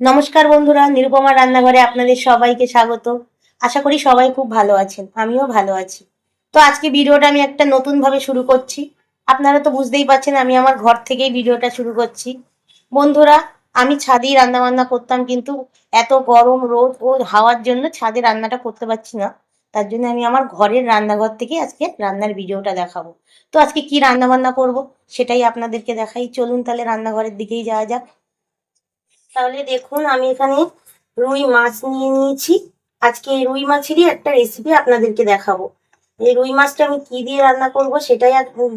নমস্কার বন্ধুরা, নিরুপমা রান্নাঘরে আপনাদের সবাইকে স্বাগত। আশা করি সবাই খুব ভালো আছেন, আমিও ভালো আছি। তো আজকে ভিডিওটা আমি একটা নতুন ভাবে শুরু করছি। আপনারা তো বুঝতেই পারছেন আমি আমার ঘর থেকেই ভিডিওটা শুরু করছি। বন্ধুরা, আমি ছাদেই রান্না বান্না করতাম, কিন্তু এত গরম রোদ ও হাওয়ার জন্য ছাদে রান্নাটা করতে পারছি না। তার জন্য আমি আমার ঘরের রান্নাঘর থেকে আজকে রান্নার ভিডিওটা দেখাবো। তো আজকে কি রান্না বান্না করব সেটাই আপনাদেরকে দেখাই। চলুন তাহলে রান্নাঘরের দিকেই যাওয়া যাক। তাহলে দেখুন, আমি এখানে রুই মাছ নিয়ে নিয়েছি। আজকে এই রুই মাছেরই একটা রেসিপি আপনাদেরকে দেখাবো। এই রুই মাছটা আমি কি দিয়ে রান্না করব সেটাই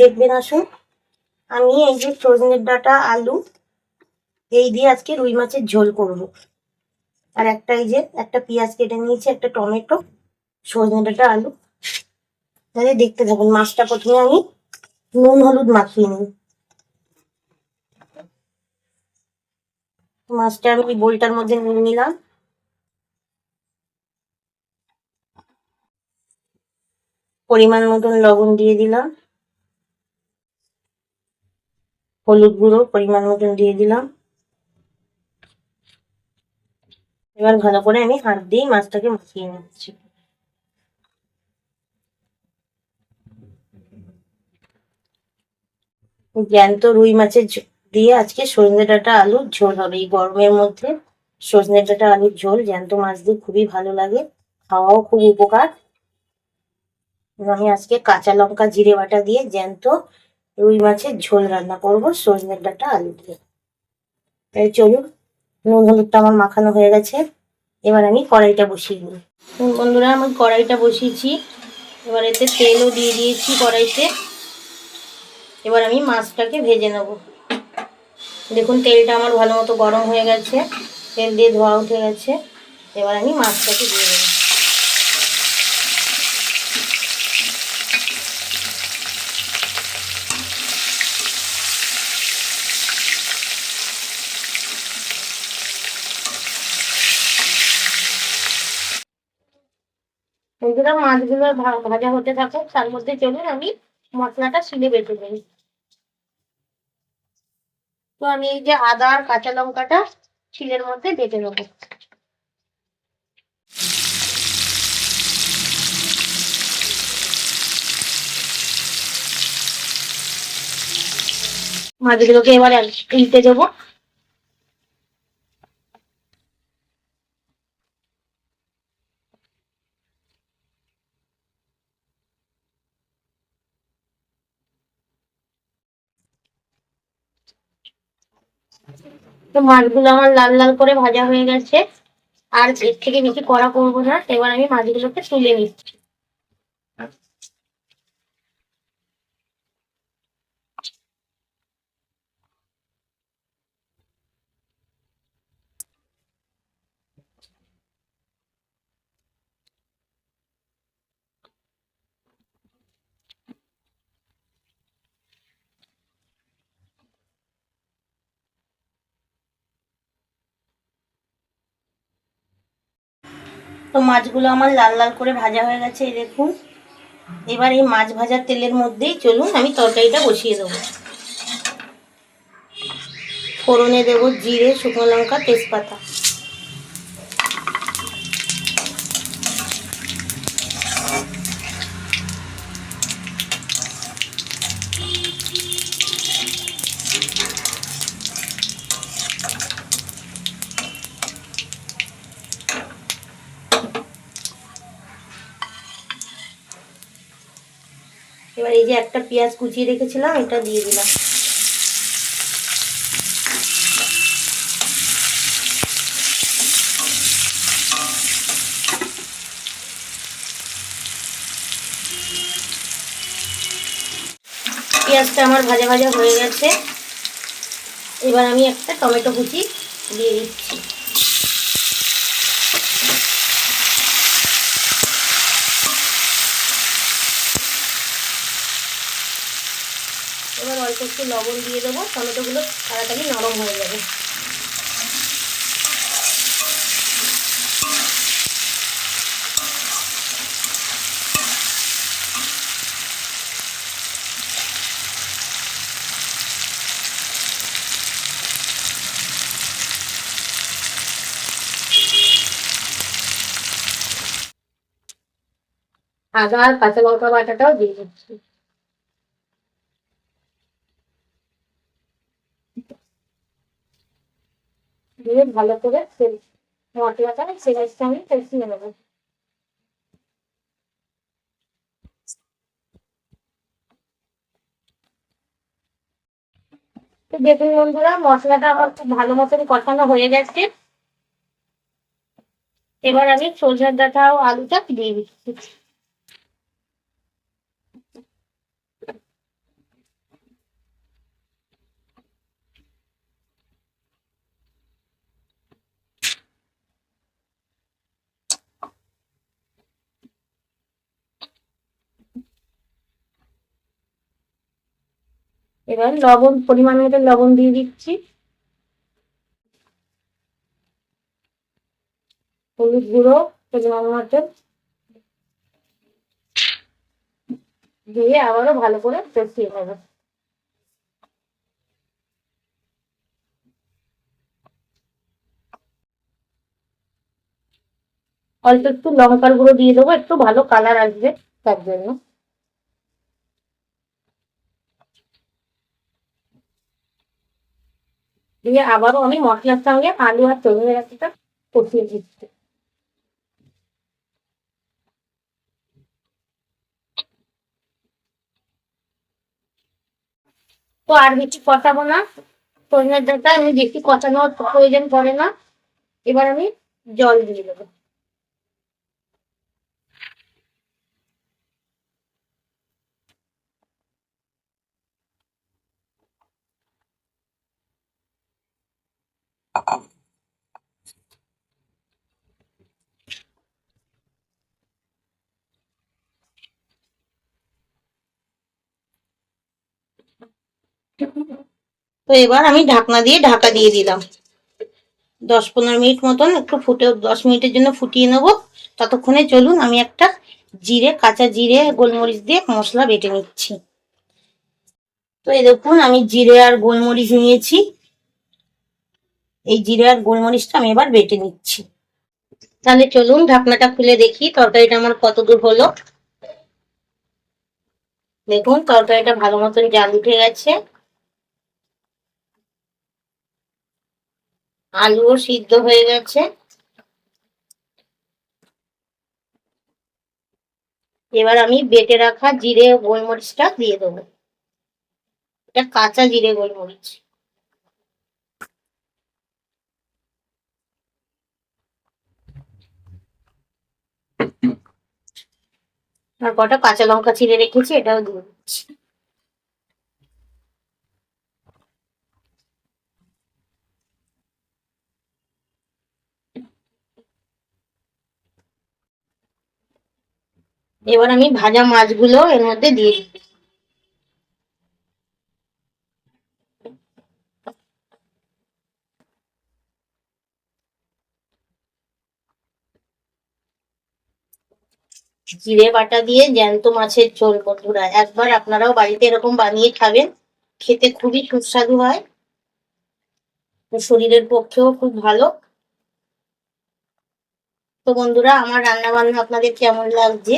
দেখবেন। আসুন, আমি এই যে সজনের ডাঁটা আলু এই দিয়ে আজকে রুই মাছের ঝোল করব। আর এই যে একটা পেঁয়াজ কেটে নিয়েছি, একটা টমেটো, সজনে ডাঁটা আলু। তাহলে দেখতে থাকুন। মাছটা প্রথমে আমি নুন হলুদ মাখিয়ে নিই। মাছটা আমি বোলটার মধ্যে নিয়ে নিলাম। পরিমাণ মতন লবণ দিয়ে দিলাম, হলুদ গুঁড়ো পরিমাণ মতন দিয়ে দিলাম। এবার ভালো করে আমি হাত দিয়ে মাছটাকে মাখিয়ে নিচ্ছি। জ্যান্ত রুই মাছের দিয়ে আজকে সজনে ডাঁটা আলুর ঝোল হবে। এই গরমের মধ্যে সজনে ডাঁটা আলুর ঝোল জ্যান্ত মাছ দিয়ে খুবই ভালো লাগে, খাওয়াও খুব উপকার। আমি আজকে কাঁচা লঙ্কা জিরে বাটা দিয়ে জ্যান্ত রুই মাছের ঝোল রান্না করব সজনে ডাঁটা আলু দিয়ে। তাই চলুন, নুন হলুদটা আমার মাখানো হয়ে গেছে। এবার আমি কড়াইটা বসিয়ে দিই। বন্ধুরা, আমি কড়াইটা বসিয়েছি। এবার এতে তেলও দিয়ে দিয়েছি কড়াইতে। এবার আমি মাছটাকে ভেজে নেব। দেখুন, তেলটা আমার ভালো মতো গরম হয়ে গেছে, তেল দিয়ে ধোয়া উঠে গেছে। এবার আমি মাছটাকে দিয়ে দেবো। বন্ধুরা, মাছগুলো ভাজা হতে থাকুক, তার মধ্যে চলুন আমি মশলাটা শিলে বেটে নিই। তো আমি এই যে আদা আর কাঁচা লঙ্কাটা শিলের মধ্যে বেটে নেবো। মাছগুলোকে এবার উল্টে দেবো। তো মাছগুলো আমার লাল লাল করে ভাজা হয়ে গেছে, আর এর থেকে বেশি কড়া করবো না। এবার আমি মাছগুলোকে তুলে নিচ্ছি। তো মাছগুলো আমার লাল লাল করে ভাজা হয়ে গেছে, এই দেখুন। এবার এই মাছ ভাজার তেলের মধ্যেই চলুন আমি তরকারিটা বসিয়ে দেবো। ফোড়নে দেবো জিরে, শুকনো লঙ্কা, তেজপাতা। এবার এই যে একটা পেঁয়াজ কুচিয়ে রেখেছিলাম, এটা দিয়ে দিলাম। পেঁয়াজটা আমার ভাজা ভাজা হয়ে গেছে। এবার আমি একটা টমেটো কুচি দিয়ে দিচ্ছি। এবার অল্প একটু লবণ দিয়ে দেবো, টমেটোগুলো তাড়াতাড়ি নরম হয়ে যাবে। আদা আর কাঁচা লঙ্কা বাটাটাও দিয়ে দিচ্ছি। দিয়ে ভালো করে মশলাটা সেটার সঙ্গে কষিয়ে নেবো। তো দেখুন বন্ধুরা, মশলাটা আমার খুব ভালো মতন কষানো হয়ে গেছে। এবার আমি সজনের ডাঁটা ও আলুটা দিয়ে দিচ্ছি। এবার লবণ, পরিমাণ মতো লবণ দিয়ে দিচ্ছি। হলুদ গুঁড়ো পরিমাণ মতো দিয়ে আবারও ভালো করে কষিয়ে নেব। অল্প একটু লঙ্কার গুঁড়ো দিয়ে দেবো, একটু ভালো কালার আসবে তার জন্য। দিয়ে আবারও আমি মশলার সঙ্গে আলু আর সজনে ডাঁটাটা কষিয়ে দিচ্ছি। তো আর বেশি কষাবো না, সজনের ডাঁটা আমি বেশি কষানোর প্রয়োজন পড়ে না। এবার আমি জল দিয়ে দেবো। তো এবার আমি ঢাকনা দিয়ে ঢাকা দিয়ে দিলাম। 10-15 মিনিট মতন একটু 10 মিনিটের জন্য ফুটিয়ে নেবো। ততক্ষণে চলুন আমি একটা কাঁচা জিরে গোলমরিচ দিয়ে মশলা বেটে নিচ্ছি। তো এই দেখুন, আমি জিরে আর গোলমরিচ নিয়েছি। এই জিরে আর গোলমরিচটা আমি এবার বেটে নিচ্ছি। তাহলে চলুন ঢাকনাটা খুলে দেখি তরকারিটা আমার কত দূর হলো। দেখুন তরকারিটা ভালো মতন জাল উঠে গেছে, আলুও সিদ্ধ হয়ে গেছে। এবার আমি বেটে রাখা জিরে ও গোলমরিচটা দিয়ে দেবো। এটা কাঁচা জিরে গোলমরিচ। আর কটা কাঁচা লঙ্কা চিড়ে রেখেছি, এটাও দিয়ে দিচ্ছি। এবার আমি ভাজা মাছগুলো এর মধ্যে দিয়ে দিচ্ছি। জিরে বাটা দিয়ে জ্যান্ত মাছের ঝোল, বন্ধুরা একবার আপনারাও বাড়িতে এরকম বানিয়ে খাবেন, খেতে খুবই সুস্বাদু হয়, শরীরের পক্ষেও খুব ভালো। তো বন্ধুরা, আমার রান্না বান্না আপনাদের কেমন লাগছে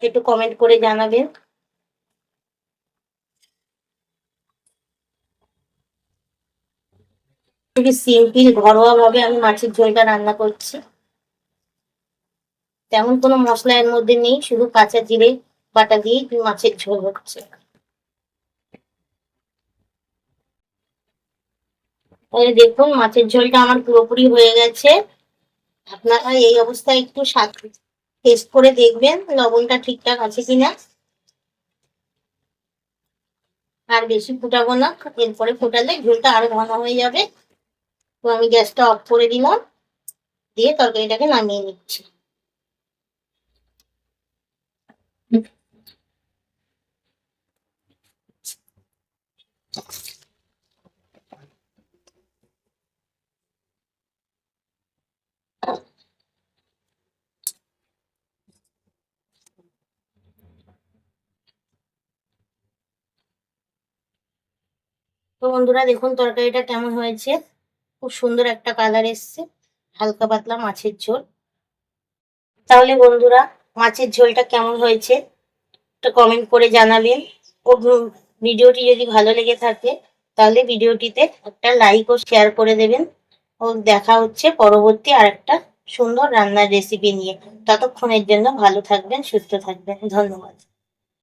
একটু কমেন্ট করে জানাবেন। খুবই সিম্পল ঘরোয়া ভাবে আমি মাছের ঝোলটা রান্না করছি। তেমন কোনো মশলা এর মধ্যে নেই, শুধু কাঁচা জিরে বাটা দিয়ে মাছের ঝোল হচ্ছে। তাহলে দেখুন মাছের ঝোলটা আমার পুরোপুরি হয়ে গেছে। আপনারা এই অবস্থায় একটু স্বাদ টেস্ট করে দেখবেন লবণটা ঠিকঠাক আছে কিনা। আর বেশি ফুটাবো না, এরপরে ফোটালে ঝোলটা আরো ঘন হয়ে যাবে। তো আমি গ্যাসটা অফ করে দিলাম, দিয়ে তরকারিটাকে নামিয়ে নিচ্ছি। তো বন্ধুরা দেখুন তরকারিটা কেমন হয়েছে, খুব সুন্দর একটা কালার এসছে, হালকা পাতলা মাছের ঝোল। তাহলে বন্ধুরা, মাছের ঝোলটা কেমন হয়েছে একটা কমেন্ট করে জানাবেন। ও ভিডিওটি যদি ভালো লেগে থাকে তাহলে ভিডিওটিতে একটা লাইক ও শেয়ার করে দেবেন। ও দেখা হচ্ছে পরবর্তী আরেকটা সুন্দর রান্নার রেসিপি নিয়ে। ততক্ষণের জন্য ভালো থাকবেন, সুস্থ থাকবেন। ধন্যবাদ।